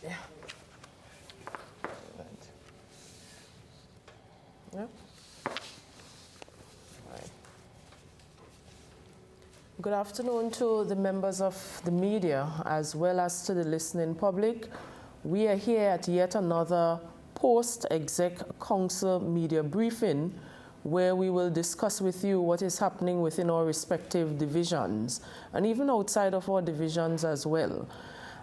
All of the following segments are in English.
Yeah. Yeah. Right. Good afternoon to the members of the media as well as to the listening public. We are here at yet another post-exec council media briefing where we will discuss with you what is happening within our respective divisions and even outside of our divisions as well.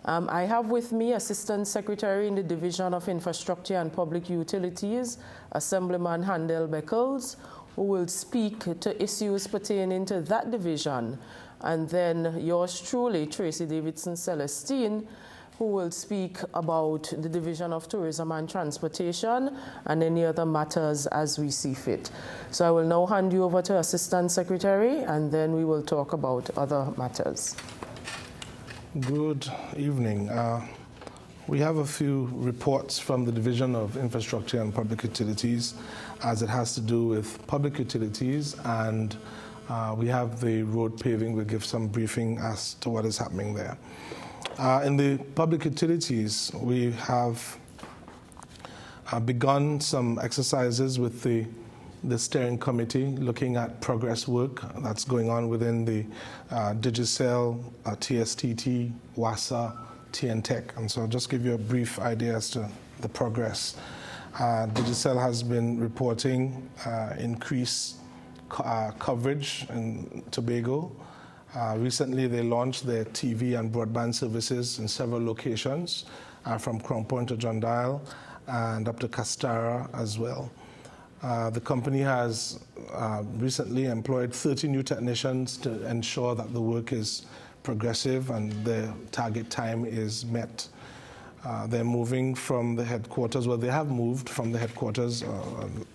I have with me Assistant Secretary in the Division of Infrastructure and Public Utilities, Assemblyman Handel Beckles, who will speak to issues pertaining to that division, and then yours truly, Tracy Davidson Celestine, who will speak about the Division of Tourism and Transportation and any other matters as we see fit. So I will now hand you over to Assistant Secretary, and then we will talk about other matters. Good evening. We have a few reports from the Division of Infrastructure and Public Utilities as it has to do with public utilities, and we have the road paving. We'll give some briefing as to what is happening there. In the public utilities, we have begun some exercises with the steering committee looking at progress work that's going on within the Digicel, TSTT, WASA, TNTech. And so I'll just give you a brief idea as to the progress. Digicel has been reporting increased coverage in Tobago. Recently, they launched their TV and broadband services in several locations, from Crown Point to John Dial and up to Castara as well. The company has recently employed 30 new technicians to ensure that the work is progressive and the target time is met. They're moving from the headquarters, well, they have moved from the headquarters of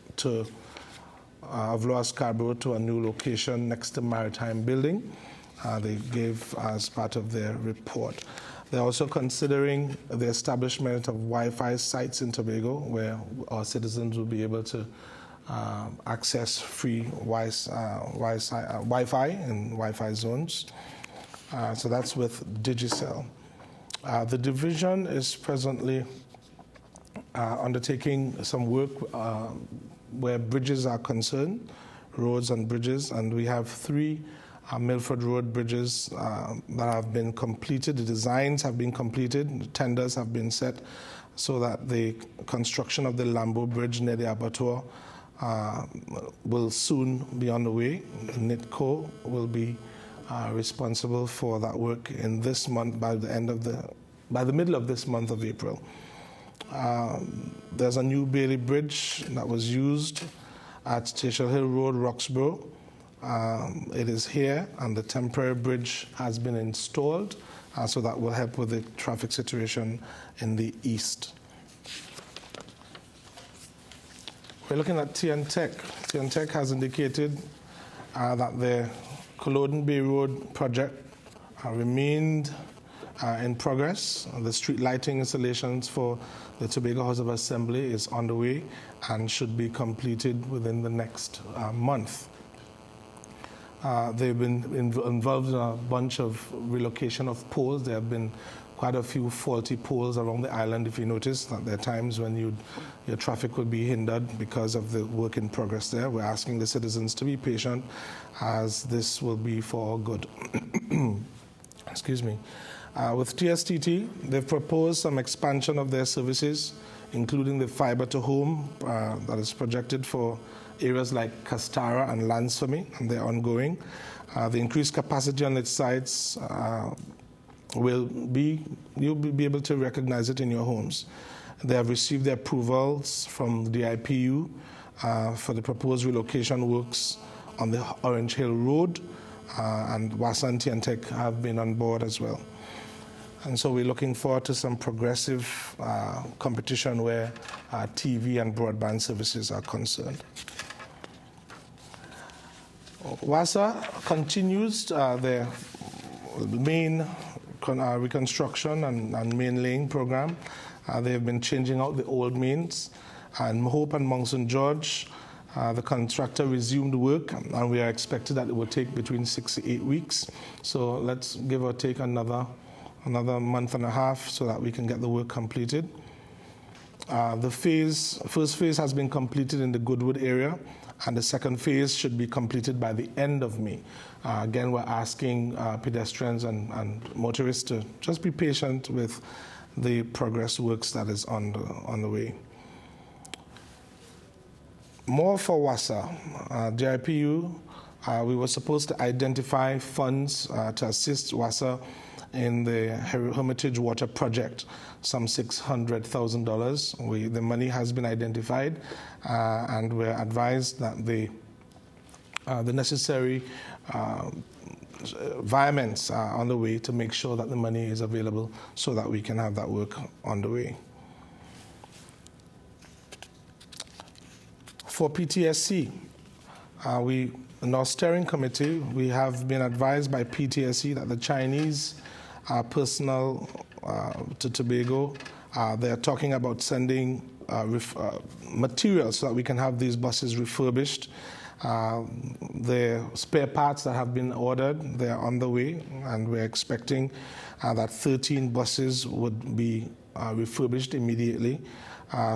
Lower Scarborough to a new location next to Maritime Building. They gave as part of their report. They're also considering the establishment of Wi-Fi sites in Tobago where our citizens will be able to access free Wi-Fi in Wi-Fi zones. So that's with Digicel. The division is presently undertaking some work where bridges are concerned, roads and bridges, and we have 3 Milford Road bridges that have been completed. The designs have been completed, the tenders have been set so that the construction of the Lambo Bridge near the abattoir will soon be on the way. NITCO will be responsible for that work in this month by the middle of this month of April. There's a new Bailey Bridge that was used at Churchill Hill Road, Roxborough. It is here, and the temporary bridge has been installed, so that will help with the traffic situation in the east. We're looking at TNTech. TNTech has indicated that the Culloden Bay Road project remained in progress. The street lighting installations for the Tobago House of Assembly is on the way and should be completed within the next month. They've been involved in a bunch of relocation of poles. There have been quite a few faulty poles around the island. If you notice that there are times when your traffic will be hindered because of the work in progress there. We're asking the citizens to be patient as this will be for our good. Excuse me. With TSTT, they've proposed some expansion of their services, including the fiber to home that is projected for areas like Castara and Lansfamy, and they're ongoing. The increased capacity on its sites you'll be able to recognize it in your homes. They have received the approvals from the IPU for the proposed relocation works on the Orange Hill Road, and WASA and TNTech have been on board as well. And so we're looking forward to some progressive competition where TV and broadband services are concerned. WASA continues their main reconstruction and main laying program. They have been changing out the old mains. And Hope and Mount St. George, the contractor resumed work, and we are expected that it will take between 6 to 8 weeks. So let's give or take another another month and a half so that we can get the work completed. The first phase has been completed in the Goodwood area, and the second phase should be completed by the end of May. Again, we're asking pedestrians and motorists to just be patient with the progress works that is on the way. More for WASA. JIPU, we were supposed to identify funds to assist WASA in the Hermitage Water Project, some $600,000. The money has been identified, and we're advised that the necessary environments are on the way to make sure that the money is available so that we can have that work on the way. For PTSC, in our steering committee, we have been advised by PTSC that the Chinese personnel to Tobago, they're talking about sending materials so that we can have these buses refurbished. The spare parts that have been ordered, they're on the way, and we're expecting that 13 buses would be refurbished immediately,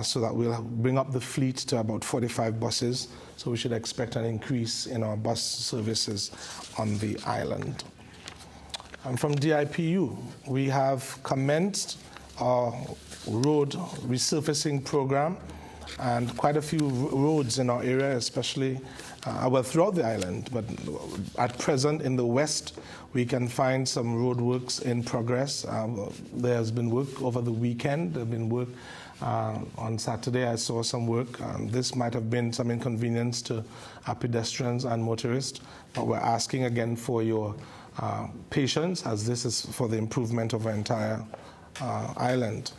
so that we'll bring up the fleet to about 45 buses. So we should expect an increase in our bus services on the island. And from DIPU, we have commenced our road resurfacing program, and quite a few roads in our area, especially throughout the island, but at present in the west, we can find some road works in progress. There has been work over the weekend. There have been work on Saturday. I saw some work. This might have been some inconvenience to pedestrians and motorists, but we're asking again for your patience, as this is for the improvement of our entire island.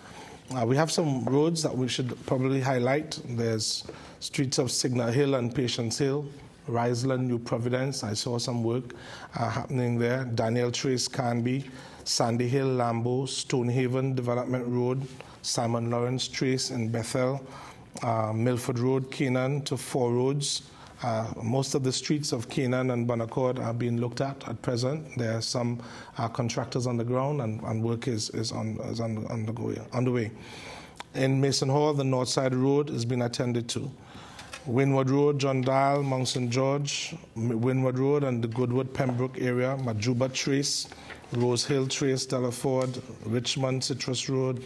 We have some roads that we should probably highlight. There's streets of Signal Hill and Patience Hill, Riseland, New Providence. I saw some work happening there. Daniel Trace, Canby, Sandy Hill, Lambeau, Stonehaven Development Road, Simon Lawrence Trace in Bethel, Milford Road, Canaan to Four Roads. Most of the streets of Canaan and Bonaccord are being looked at present. There are some contractors on the ground, and work is on the way. In Mason Hall, the North Side Road is being attended to. Windward Road, John Dial, Mount St. George, Windward Road and the Goodwood, Pembroke area, Majuba Trace, Rose Hill Trace, Delaford, Richmond, Citrus Road,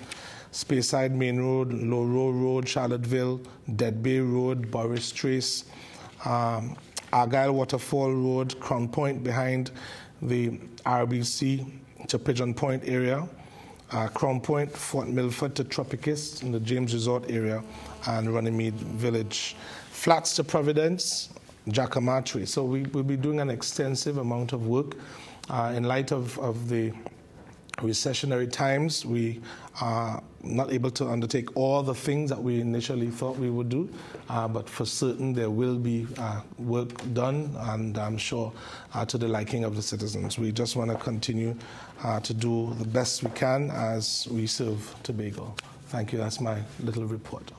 Speyside Main Road, Low Road, Charlotteville, Dead Bay Road, Boris Trace, Argyle Waterfall Road, Crown Point behind the RBC to Pigeon Point area, Crown Point, Fort Milford to Tropicus in the James Resort area, and Runnymede Village. Flats to Providence, Jacamar Trace. So we will be doing an extensive amount of work. In light of the recessionary times, we are not able to undertake all the things that we initially thought we would do, but for certain there will be work done, and I'm sure to the liking of the citizens. We just want to continue to do the best we can as we serve Tobago. Thank you. That's my little report.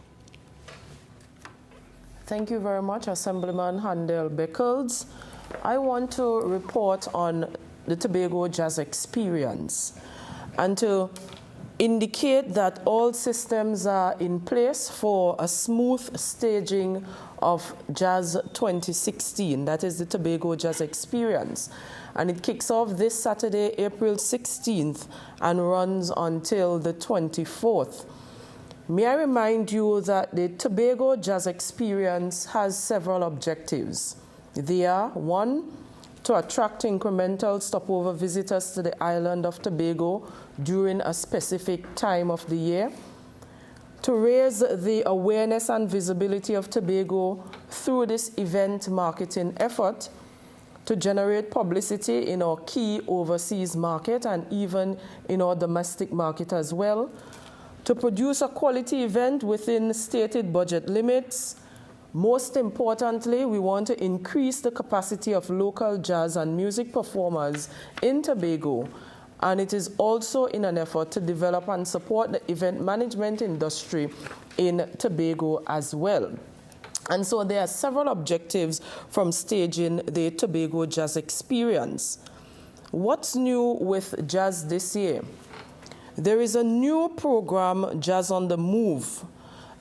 Thank you very much, Assemblyman Handel Beckles. I want to report on the Tobago Jazz Experience and to indicate that all systems are in place for a smooth staging of Jazz 2016. That is the Tobago Jazz Experience. And it kicks off this Saturday, April 16th, and runs until the 24th. May I remind you that the Tobago Jazz Experience has several objectives. They are: 1, to attract incremental stopover visitors to the island of Tobago during a specific time of the year; to raise the awareness and visibility of Tobago through this event marketing effort; to generate publicity in our key overseas market and even in our domestic market as well; to produce a quality event within stated budget limits. Most importantly, we want to increase the capacity of local jazz and music performers in Tobago, and it is also in an effort to develop and support the event management industry in Tobago as well. And so there are several objectives from staging the Tobago Jazz Experience. What's new with jazz this year? there is a new program, Jazz on the Move.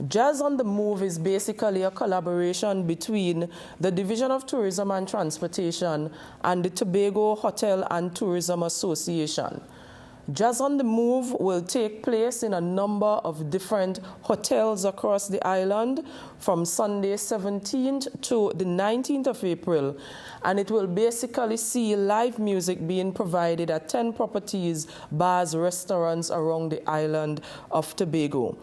Jazz on the Move is basically a collaboration between the Division of Tourism and Transportation and the Tobago Hotel and Tourism Association. Jazz on the Move will take place in a number of different hotels across the island from Sunday 17th to the 19th of April, and it will basically see live music being provided at 10 properties, bars, restaurants around the island of Tobago.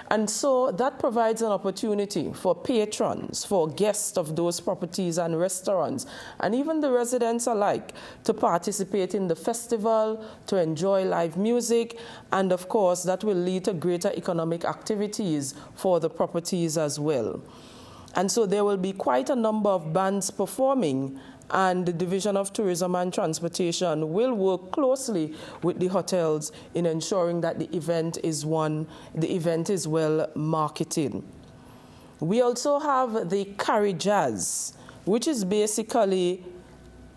And so that provides an opportunity for patrons, for guests of those properties and restaurants, and even the residents alike to participate in the festival, to enjoy live music, and of course that will lead to greater economic activities for the properties as well. And so there will be quite a number of bands performing, and the Division of Tourism and Transportation will work closely with the hotels in ensuring that the event is well marketed. We also have the Carry Jazz, which is basically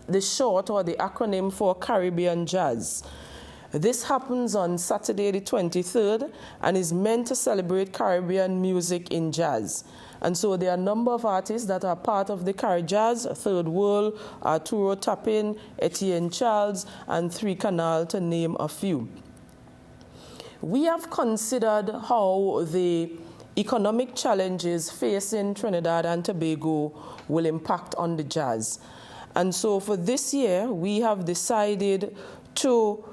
the short or the acronym for Caribbean Jazz. This happens on Saturday the 23rd and is meant to celebrate Caribbean music in jazz. And so there are a number of artists that are part of the Carry Jazz: Third World, Arturo Tapin, Etienne Charles, and Three Canal, to name a few. We have considered how the economic challenges facing Trinidad and Tobago will impact on the jazz. And so for this year, we have decided to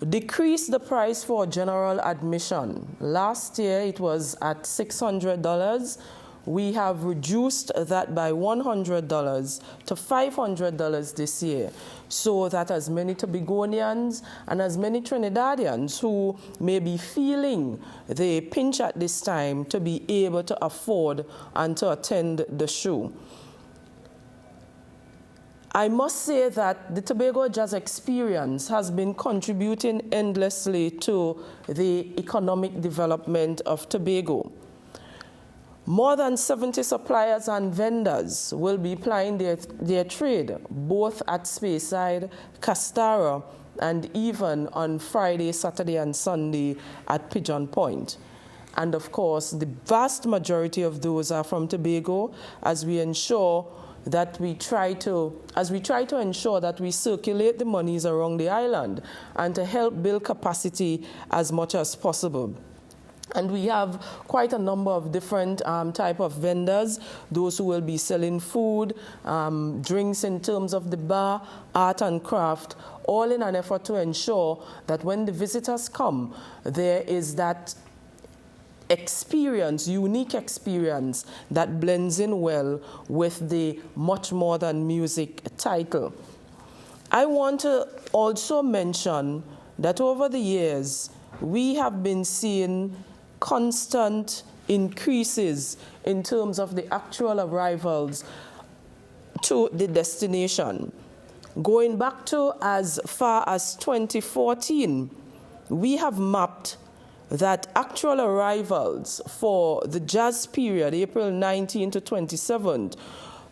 decrease the price for general admission. Last year it was at $600. We have reduced that by $100 to $500 this year, so that as many Tobagonians and as many Trinidadians who may be feeling the pinch at this time to be able to afford and to attend the show. I must say that the Tobago Jazz Experience has been contributing endlessly to the economic development of Tobago. More than 70 suppliers and vendors will be plying their trade, both at Speyside, Castara, and even on Friday, Saturday, and Sunday at Pigeon Point. And of course, the vast majority of those are from Tobago, as we try to ensure that we circulate the monies around the island and to help build capacity as much as possible. And we have quite a number of different type of vendors, those who will be selling food, drinks in terms of the bar, art and craft, all in an effort to ensure that when the visitors come, there is that experience, unique experience that blends in well with the Much More Than Music title. I want to also mention that over the years, we have been seeing constant increases in terms of the actual arrivals to the destination. Going back to as far as 2014, we have mapped that actual arrivals for the jazz period, April 19 to 27th,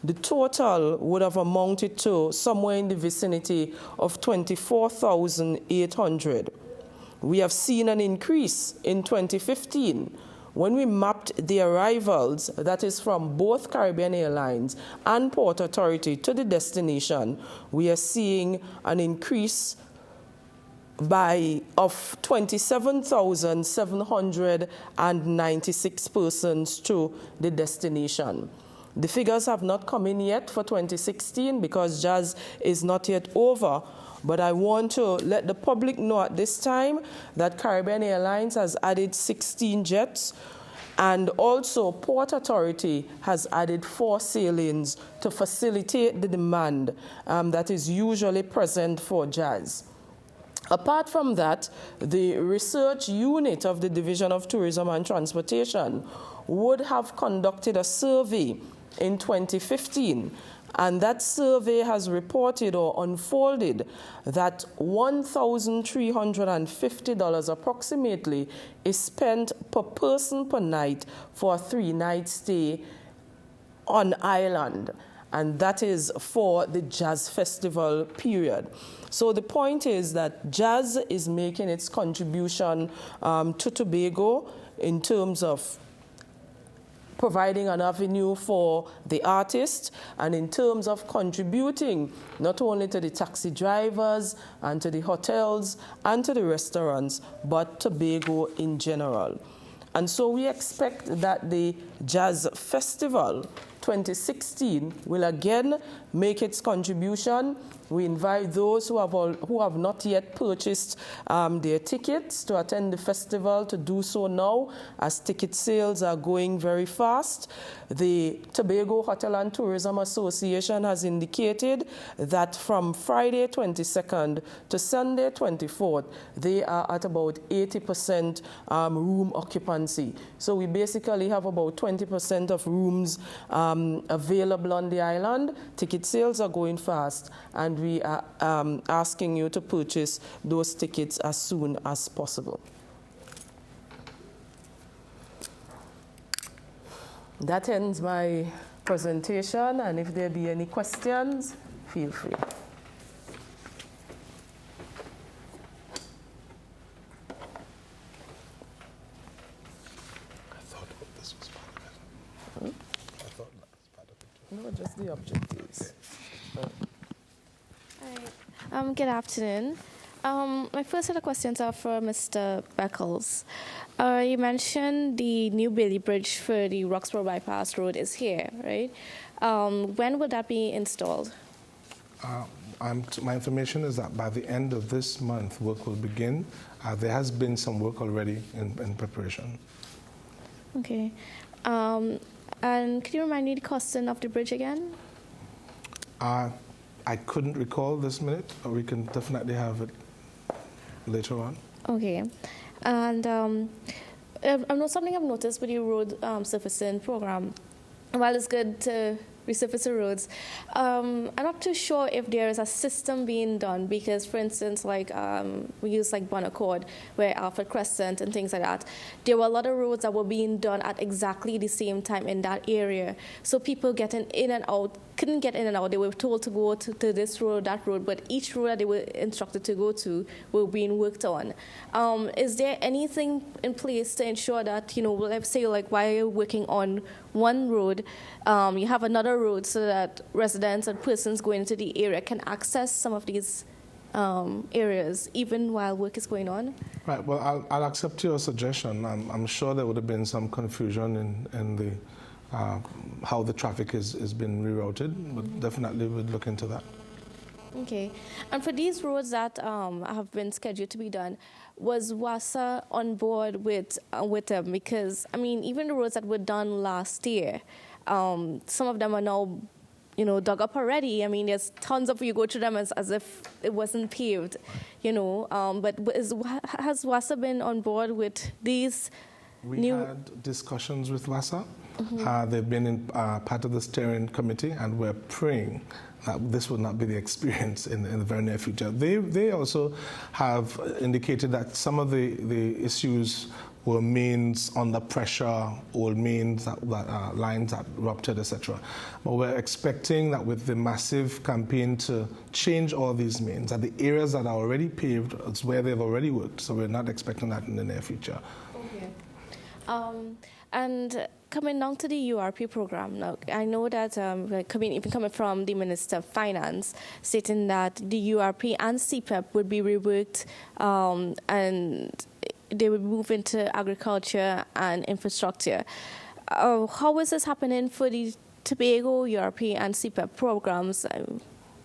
the total would have amounted to somewhere in the vicinity of 24,800. We have seen an increase in 2015 when we mapped the arrivals, that is from both Caribbean Airlines and Port Authority to the destination. We are seeing an increase of 27,796 persons to the destination. The figures have not come in yet for 2016 because jazz is not yet over, but I want to let the public know at this time that Caribbean Airlines has added 16 jets, and also Port Authority has added 4 sailings to facilitate the demand that is usually present for jazz. Apart from that, the research unit of the Division of Tourism and Transportation would have conducted a survey in 2015, and that survey has reported or unfolded that $1,350 approximately is spent per person per night for a 3-night stay on island. and that is for the Jazz Festival period. So the point is that jazz is making its contribution to Tobago in terms of providing an avenue for the artist, and in terms of contributing not only to the taxi drivers and to the hotels and to the restaurants, but Tobago in general. And so we expect that the Jazz Festival 2016 will again make its contribution. We invite those who have not yet purchased their tickets to attend the festival to do so now, as ticket sales are going very fast. The Tobago Hotel and Tourism Association has indicated that from Friday 22nd to Sunday 24th, they are at about 80% room occupancy. So we basically have about 20% of rooms available on the island. Ticket sales are going fast, and we are asking you to purchase those tickets as soon as possible. That ends my presentation, and if there be any questions, feel free. No, just the objectives. Hi. Good afternoon. My first set of questions are for Mr. Beckles. You mentioned the new Bailey Bridge for the Roxborough Bypass Road is here, right? When will that be installed? My information is that by the end of this month, work will begin. There has been some work already in preparation. Okay. And could you remind me the costing of the bridge again? I couldn't recall this minute, but we can definitely have it later on. Okay. And I know something I've noticed with the road surfacing program. While it's good to resurface the roads, I'm not too sure if there is a system being done, because, for instance, like we use like Bonaccord, where Alfred Crescent and things like that, there were a lot of roads that were being done at exactly the same time in that area. So people getting in and out couldn't get in and out. They were told to go to this road, that road, but each road that they were instructed to go to were being worked on. Is there anything in place to ensure that, you know, let's say like while you're working on one road, you have another road so that residents and persons going into the area can access some of these areas even while work is going on? Right. Well, I'll accept your suggestion. I'm sure there would have been some confusion in the how the traffic is being rerouted, but definitely we'll look into that. Okay. And for these roads that have been scheduled to be done, was WASA on board with them? Because, I mean, even the roads that were done last year, some of them are now, you know, dug up already. I mean, there's tons of you go through them as if it wasn't paved, you know. But has WASA been on board with these We had discussions with WASA. Mm-hmm. They've been part of the steering committee, and we're praying that this will not be the experience in the very near future. They also have indicated that some of the issues were mains under pressure, old mains, lines that ruptured, etc. But we're expecting that with the massive campaign to change all these mains, that the areas that are already paved is where they've already worked. So we're not expecting that in the near future. Okay. And coming down to the URP program, now I know that even coming from the Minister of Finance, stating that the URP and CPEP would be reworked and they would move into agriculture and infrastructure. How is this happening for the Tobago, URP, and CPEP programs?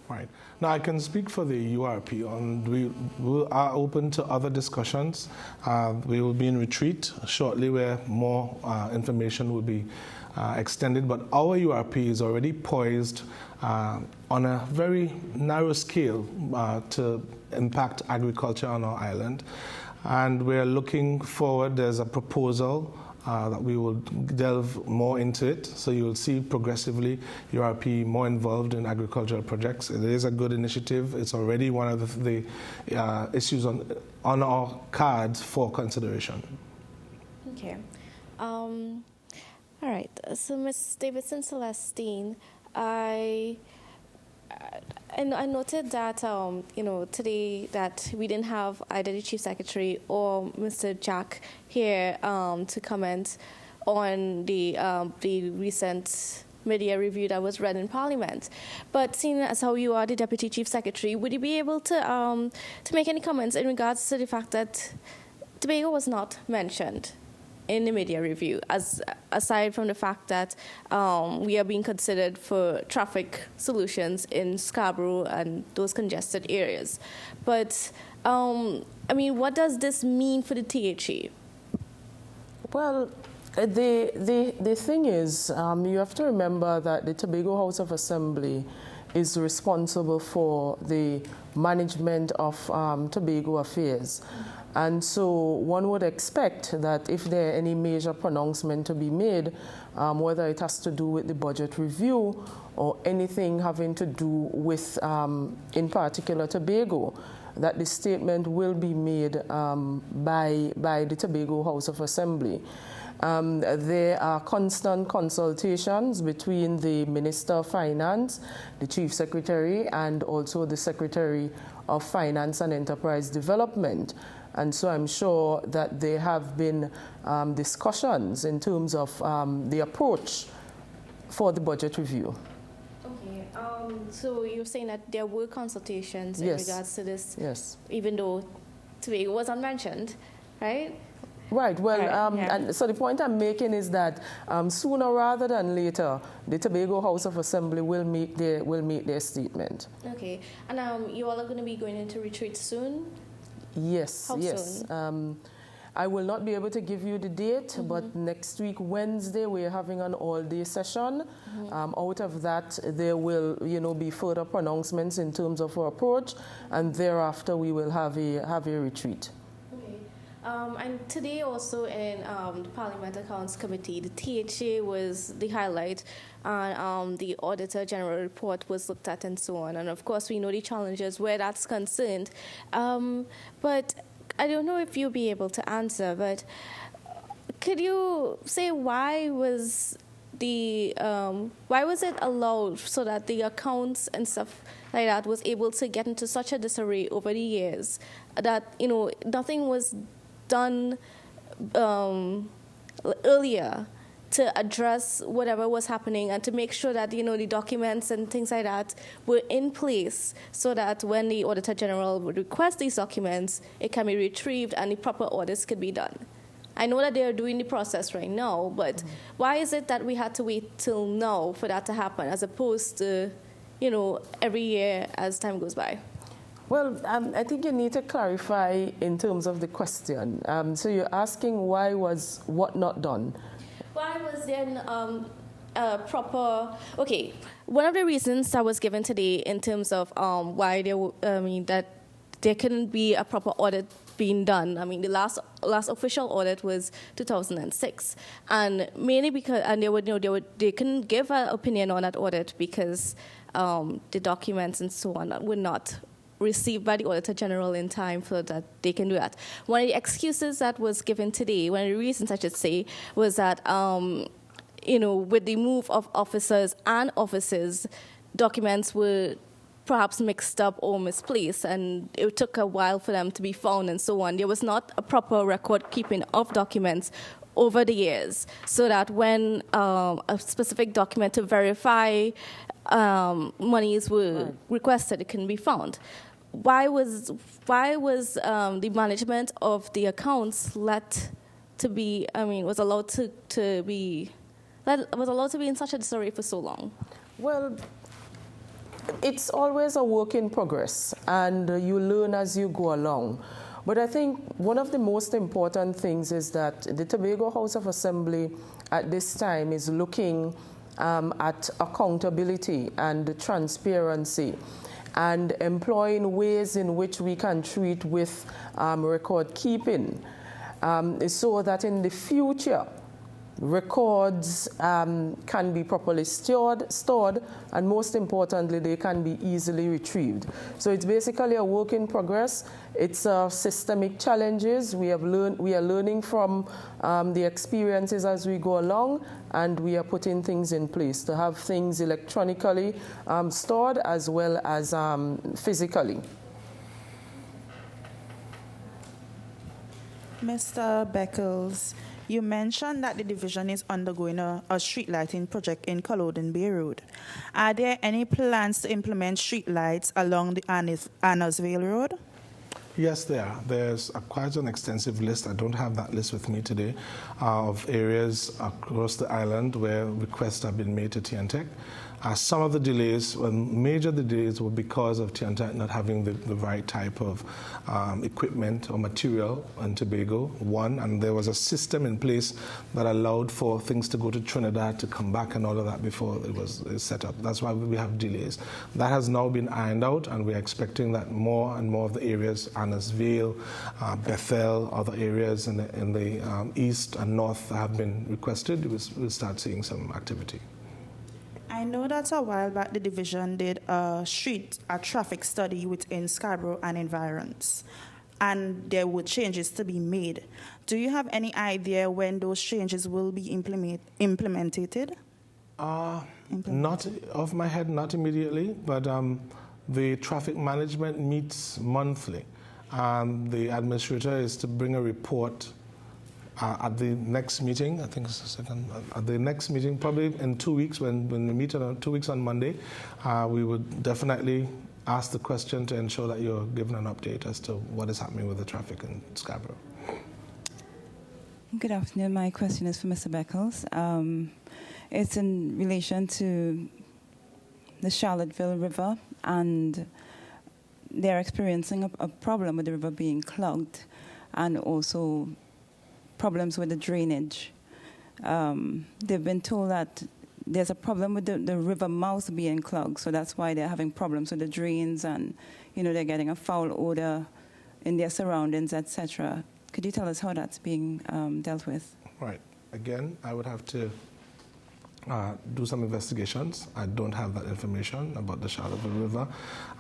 Right. Now, I can speak for the URP, and we are open to other discussions. We will be in retreat shortly where more information will be extended, but our URP is already poised on a very narrow scale to impact agriculture on our island. And we're looking forward, there's a proposal that we will delve more into it. So you will see progressively URP more involved in agricultural projects. It is a good initiative. It's already one of the issues on our cards for consideration. Okay. All right. So Ms. Davidson Celestine, I noted that today that we didn't have either the Chief Secretary or Mr. Jack here to comment on the recent media review that was read in Parliament. But seeing as how you are the Deputy Chief Secretary, would you be able to make any comments in regards to the fact that Tobago was not mentioned in the media review, aside from the fact that we are being considered for traffic solutions in Scarborough and those congested areas? But, what does this mean for the THA? Well, the thing is, you have to remember that the Tobago House of Assembly is responsible for the management of Tobago affairs. And so one would expect that if there are any major pronouncement to be made, whether it has to do with the budget review or anything having to do with, in particular, Tobago, that the statement will be made by the Tobago House of Assembly. There are constant consultations between the Minister of Finance, the Chief Secretary, and also the Secretary of Finance and Enterprise Development. And so I'm sure that there have been discussions in terms of the approach for the budget review. Okay, so you're saying that there were consultations in regards to this, even though Tobago wasn't mentioned, right? Right. Well, and so the point I'm making is that sooner rather than later, the Tobago House of Assembly will make their statement. Okay. And you all are going to be going into retreat soon? Yes. How soon? I will not be able to give you the date, but next week, Wednesday, we're having an all-day session. Out of that, there will, be further pronouncements in terms of our approach, and thereafter, we will have a retreat. And today also in the Parliament Accounts Committee, the THA was the highlight, and the Auditor General report was looked at and so on. And of course, we know the challenges where that's concerned. But I don't know if you'll be able to answer, but could you say why was it allowed so that the accounts and stuff like that was able to get into such a disarray over the years that, nothing was done earlier to address whatever was happening and to make sure that, the documents and things like that were in place so that when the Auditor General would request these documents, it can be retrieved and the proper audits could be done? I know that they're doing the process right now, but why is it that we had to wait till now for that to happen as opposed to, every year as time goes by? Well, I think you need to clarify in terms of the question. So you're asking why was what not done? Why was there proper... Okay, one of the reasons that was given today in terms of why that there couldn't be a proper audit being done. I mean, the last official audit was 2006, and mainly because they couldn't give an opinion on that audit because the documents and so on were not received by the Auditor General in time so that they can do that. One of the excuses that was given today, one of the reasons I should say, was that with the move of officers and offices, documents were perhaps mixed up or misplaced, and it took a while for them to be found and so on. There was not a proper record keeping of documents over the years, so that when a specific document to verify monies were requested, it can be found. Why was the management of the accounts was allowed to be in such a disarray for so long? Well, it's always a work in progress, and you learn as you go along. But I think one of the most important things is that the Tobago House of Assembly at this time is looking at accountability and transparency and employing ways in which we can treat with record keeping so that in the future, records can be properly stored, and most importantly, they can be easily retrieved. So it's basically a work in progress. It's systemic challenges. We are learning from the experiences as we go along, and we are putting things in place to have things electronically stored as well as physically. Mr. Beckles, you mentioned that the division is undergoing a street lighting project in Culloden Bay Road. Are there any plans to implement street lights along the Annesville Road? Yes, there are. There's quite an extensive list. I don't have that list with me today of areas across the island where requests have been made to TNTEC. Some of the delays, major delays, were because of TNTEC not having the right type of equipment or material on Tobago, one, and there was a system in place that allowed for things to go to Trinidad to come back and all of that before it was set up. That's why we have delays. That has now been ironed out, and we're expecting that more and more of the areas, Annesville, Bethel, other areas in the east and north have been requested. We'll start seeing some activity. I know that a while back the division did a traffic study within Scarborough and environs, and there were changes to be made. Do you have any idea when those changes will be implemented? Not off my head, not immediately, but the traffic management meets monthly. The administrator is to bring a report at the next meeting. I think it's the second. At the next meeting, probably in 2 weeks, when we meet in 2 weeks on Monday, we would definitely ask the question to ensure that you're given an update as to what is happening with the traffic in Scarborough. Good afternoon. My question is for Mr. Beckles. It's in relation to the Charlottesville River, and they're experiencing a problem with the river being clogged, and also problems with the drainage. They've been told that there's a problem with the river mouth being clogged, so that's why they're having problems with the drains, and they're getting a foul odor in their surroundings, etc. Could you tell us how that's being dealt with? Right. Again, I would have to do some investigations. I don't have that information about the Charlottesville River.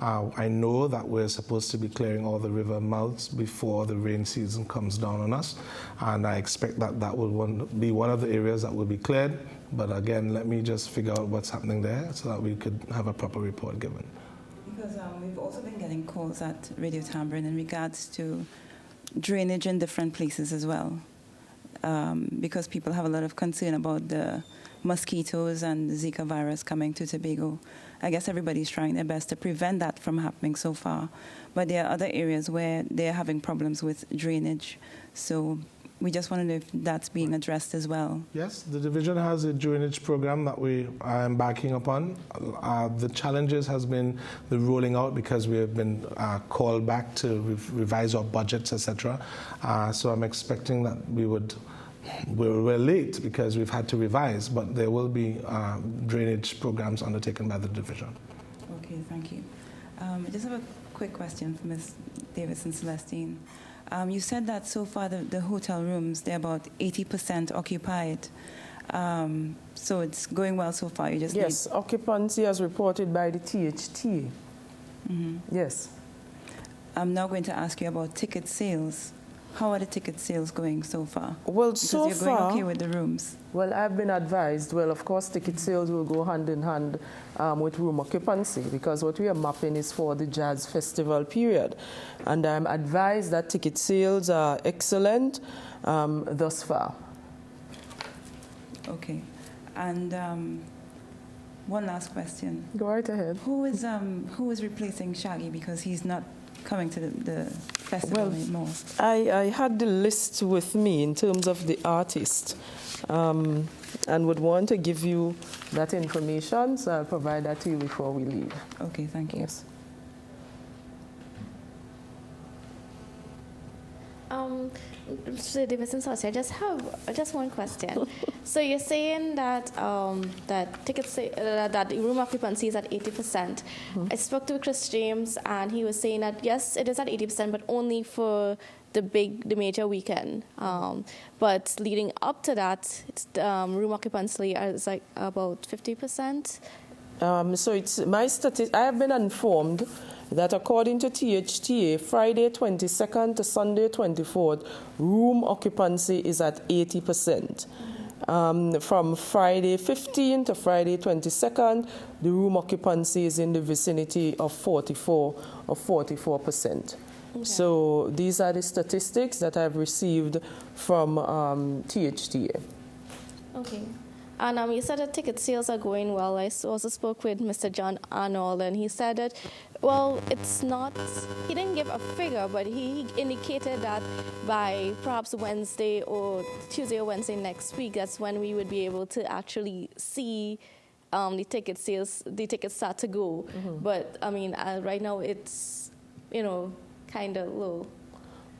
I know that we're supposed to be clearing all the river mouths before the rain season comes down on us, and I expect that will be one of the areas that will be cleared. But again, let me just figure out what's happening there so that we could have a proper report given. Because we've also been getting calls at Radio Tambourine in regards to drainage in different places as well, because people have a lot of concern about the mosquitoes and the Zika virus coming to Tobago. I guess everybody's trying their best to prevent that from happening so far, but there are other areas where they're having problems with drainage. So we just want to know if that's being addressed as well. Yes, the division has a drainage program that we are embarking upon. The challenges has been the rolling out, because we have been called back to revise our budgets, etc. So I'm expecting that we're late because we've had to revise, but there will be drainage programs undertaken by the division. Okay, thank you. I just have a quick question for Ms. Davis and Celestine. You said that so far the hotel rooms, they're about 80% occupied. So it's going well so far. Yes, occupancy as reported by the THT. Mm-hmm. Yes. I'm now going to ask you about ticket sales. How are the ticket sales going so far? Well, because so you're far, going okay with the rooms. Well, I've been advised, of course, ticket sales will go hand in hand with room occupancy, because what we are mapping is for the Jazz Festival period. And I'm advised that ticket sales are excellent thus far. Okay. And one last question. Go right ahead. Who is replacing Shaggy, because he's not coming to the festival anymore? I had the list with me in terms of the artist, and would want to give you that information, so I'll provide that to you before we leave. Okay, thank you. Yes. So Davis and Saucy, I just have one question. So you're saying that that room occupancy is at 80%. Mm-hmm. I spoke to Chris James, and he was saying that yes, it is at 80%, but only for the major weekend. But leading up to that, it's, room occupancy is like about 50%. So it's my I have been informed that according to THTA, Friday 22nd to Sunday 24th, room occupancy is at 80%. From Friday 15th to Friday 22nd, the room occupancy is in the vicinity of 44%. Okay. So these are the statistics that I've received from THTA. Okay. And you said that ticket sales are going well. I also spoke with Mr. John Arnold, and he said that, well, it's not, he didn't give a figure, but he indicated that by perhaps Wednesday or Tuesday or Wednesday next week, that's when we would be able to actually see the ticket sales, the tickets start to go. Mm-hmm. But, I mean, right now it's, kind of low.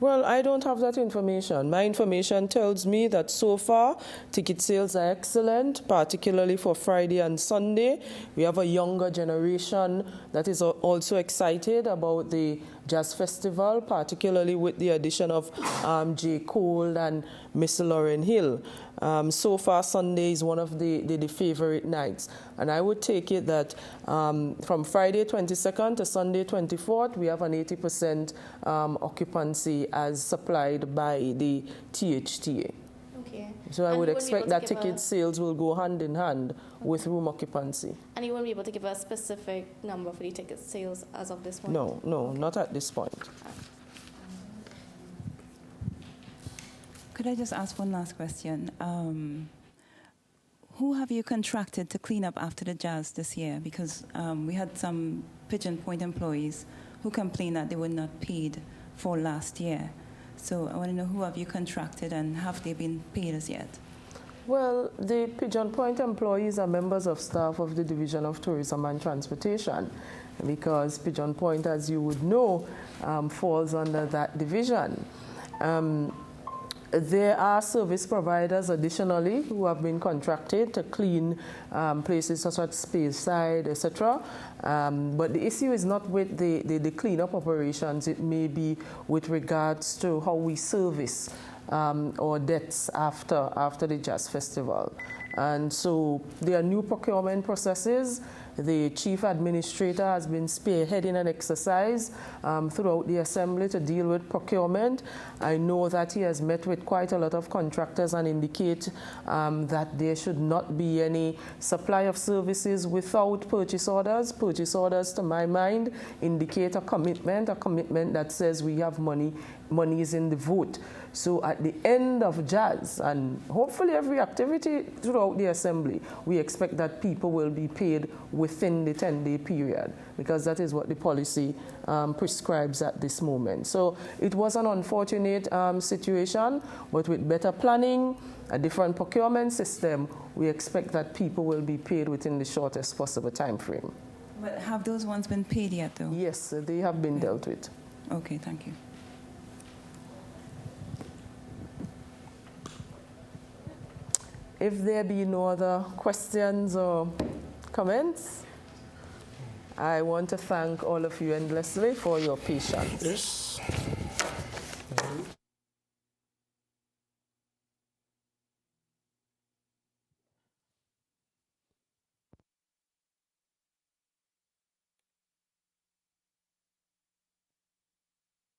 Well, I don't have that information. My information tells me that so far, ticket sales are excellent, particularly for Friday and Sunday. We have a younger generation that is also excited about the Jazz Festival, particularly with the addition of J. Cole and Miss Lauryn Hill. So far, Sunday is one of the favorite nights. And I would take it that from Friday 22nd to Sunday 24th, we have an 80% occupancy as supplied by the THTA. Okay. So I would expect that ticket sales will go hand in hand with room occupancy. And you won't be able to give a specific number for the ticket sales as of this point? No, okay. Not at this point. Could I just ask one last question? Who have you contracted to clean up after the Jazz this year? Because we had some Pigeon Point employees who complained that they were not paid for last year. So I want to know, who have you contracted and have they been paid as yet? Well, the Pigeon Point employees are members of staff of the Division of Tourism and Transportation, because Pigeon Point, as you would know, falls under that division. There are service providers additionally who have been contracted to clean places such as Speyside, etc. But the issue is not with the cleanup operations. It may be with regards to how we service our debts after the Jazz Festival. And so there are new procurement processes. The chief administrator has been spearheading an exercise throughout the assembly to deal with procurement. I know that he has met with quite a lot of contractors and indicate that there should not be any supply of services without purchase orders. Purchase orders, to my mind, indicate a commitment that says we have money is in the vote. So at the end of Jazz, and hopefully every activity throughout the assembly, we expect that people will be paid within the 10-day period, because that is what the policy prescribes at this moment. So it was an unfortunate situation, but with better planning, a different procurement system, we expect that people will be paid within the shortest possible time frame. But have those ones been paid yet, though? Yes, they have been dealt with. Okay, thank you. If there be no other questions or comments, I want to thank all of you endlessly for your patience. Yes.